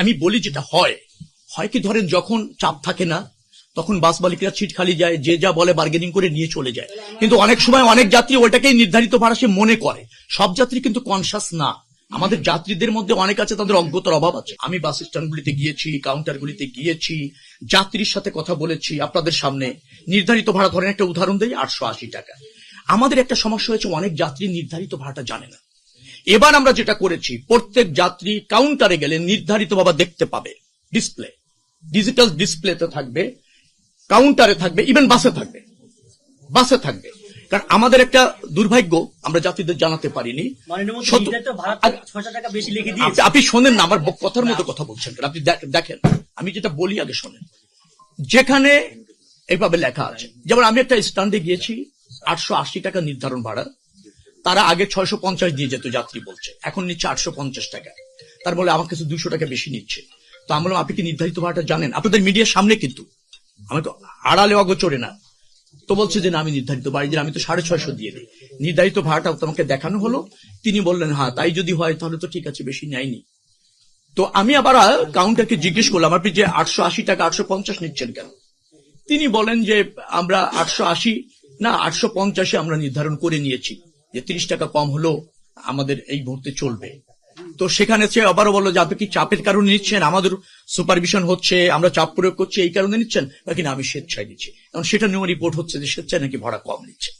আমি বলি যেটা হয় কি ধরেন যখন চাপ থাকে না তখন বাস মালিকরা সিট খালি যায়, যে যা বলে বার্গেনিং করে নিয়ে চলে যায়। কিন্তু অনেক সময় অনেক যাত্রী ওইটাকেই নির্ধারিত ভাড়া সে মনে করে। সব যাত্রী কিন্তু কনসাস না। আমাদের যাত্রীদের মধ্যে অনেক আছে তাদের অজ্ঞতার অভাব আছে। আমি বাস স্ট্যান্ডগুলিতে গিয়েছি, কাউন্টারগুলিতে গিয়েছি, যাত্রীর সাথে কথা বলেছি আপনাদের সামনে। নির্ধারিত ভাড়া ধরেন একটা উদাহরণ দেই 880 টাকা। আমাদের একটা সমস্যা হয়েছে, অনেক যাত্রী নির্ধারিত ভাড়াটা জানে না। এবার আমরা যেটা করেছি, প্রত্যেক যাত্রী কাউন্টারে গেলে নির্ধারিত ভাড়া দেখতে পাবে। ডিসপ্লে, ডিজিটাল ডিসপ্লেতে থাকবে, কাউন্টারে থাকবে, ইভেন বাসে থাকবে। কারণ আমাদের একটা দুর্ভাগ্য, আমরা যাত্রীদের জানাতে পারিনি। আপনি শোনেন না, আমার কথার মতো কথা বলছেন। আপনি দেখেন, আমি যেটা বলি আগে শোনেন। যেখানে এইভাবে লেখা আছে, যেমন আমি একটা স্ট্যান্ডে গিয়েছি, 880 টাকা নির্ধারণ ভাড়া। তারা আগে 650 দিয়ে যেত, যাত্রী বলছে এখন নিচ্ছে 850 টাকা। তার বলে আমার কাছে 200 টাকা বেশি নিচ্ছে। তো আমরা আপনি কি নির্ধারিত ভাড়াটা জানেন? আপনাদের মিডিয়ার সামনে, কিন্তু আমাকে আড়ালে অগোচরে না। তো বলছে যে না, আমি নির্ধারিত বাড়ি দিন, আমি তো 650 দিয়ে দিই। নির্ধারিত ভাড়াটা তোমাকে দেখানো হলো। তিনি বললেন হ্যাঁ তাই যদি হয় তাহলে তো ঠিক আছে, বেশি নেয়নি। তো আমি আবার কাউন্টারকে জিজ্ঞেস করলাম, আপনি যে 880 টাকা 850 নিচ্ছেন কেন? তিনি বলেন যে আমরা 880 না 850 আমরা নির্ধারণ করে নিয়েছি, যে 30 টাকা কম হলো আমাদের এই মুহূর্তে চলবে। তো সেখানে সে আবারও বললো যে আপনি কি চাপের কারণে নিচ্ছেন, আমাদের সুপারভিশন হচ্ছে, আমরা চাপ প্রয়োগ করছি এই কারণে নিচ্ছেন, নাকি না আমি স্বেচ্ছায় দিচ্ছি। এখন সেটা নিয়েও রিপোর্ট হচ্ছে যে স্বেচ্ছায় নাকি ভাড়া কম নিচ্ছে।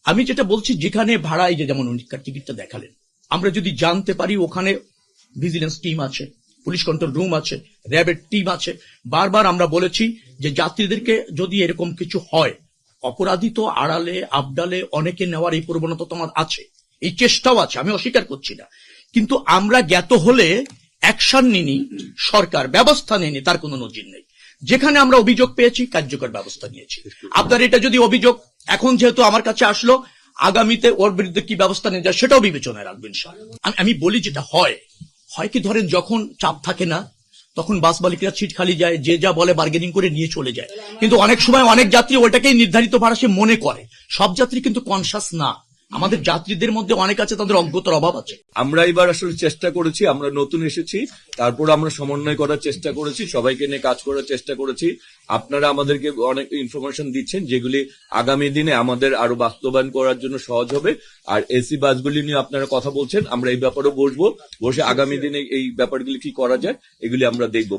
আমি যেটা বলছি, যেখানে ভাড়া, এই যে যেমন টিকিটটা দেখালেন, আমরা যদি জানতে পারি ওখানে ভিজিলেন্স টিম আছে, পুলিশ কন্ট্রোল রুম আছে, র্যাবের টিম আছে। বারবার আমরা বলেছি যে যাত্রীদেরকে যদি এরকম কিছু হয়, অপরাধী তো আড়ালে আবডালে অনেকে নেওয়ার এই প্রবণতা তোমার আছে, এই চেষ্টাও আছে, আমি অস্বীকার করছি না। কিন্তু আমরা জ্ঞাত হলে অ্যাকশন নিনি, সরকার ব্যবস্থা নেয়নি, তার কোনো নজির নেই। যেখানে আমরা অভিযোগ পেয়েছি কার্যকর ব্যবস্থা নিয়েছি। আপনার এটা যদি অভিযোগ এখন যেহেতু আমার কাছে আসলো, আগামীতে ওর বিরুদ্ধে কি ব্যবস্থা নিয়ে যায় সেটাও বিবেচনায় রাখবেন। আমি বলি যেটা হয় কি ধরেন যখন চাপ থাকে না তখন বাস মালিকরা সিট খালি যায়, যে যা বলে বার্গেনিং করে নিয়ে চলে যায়। কিন্তু অনেক সময় অনেক যাত্রী ওইটাকেই নির্ধারিত ভাড়া সে মনে করে। সব যাত্রী কিন্তু কনসাস না। আমাদের যাত্রীদের মধ্যে অনেক আছে তাদের অজ্ঞতার অভাব আছে। আমরা এবার আসলে চেষ্টা করেছি, আমরা নতুন এসেছি, তারপর আমরা সমন্বয় করার চেষ্টা করেছি, সবাইকে নিয়ে কাজ করার চেষ্টা করেছি। আপনারা আমাদেরকে অনেক ইনফরমেশন দিচ্ছেন, যেগুলি আগামী দিনে আমাদের আরো বাস্তবায়ন করার জন্য সহজ হবে। আর এসি বাসগুলি নিয়ে আপনারা কথা বলছেন, আমরা এই ব্যাপারেও বসে আগামী দিনে এই ব্যাপারগুলি কি করা যায় এগুলি আমরা দেখব।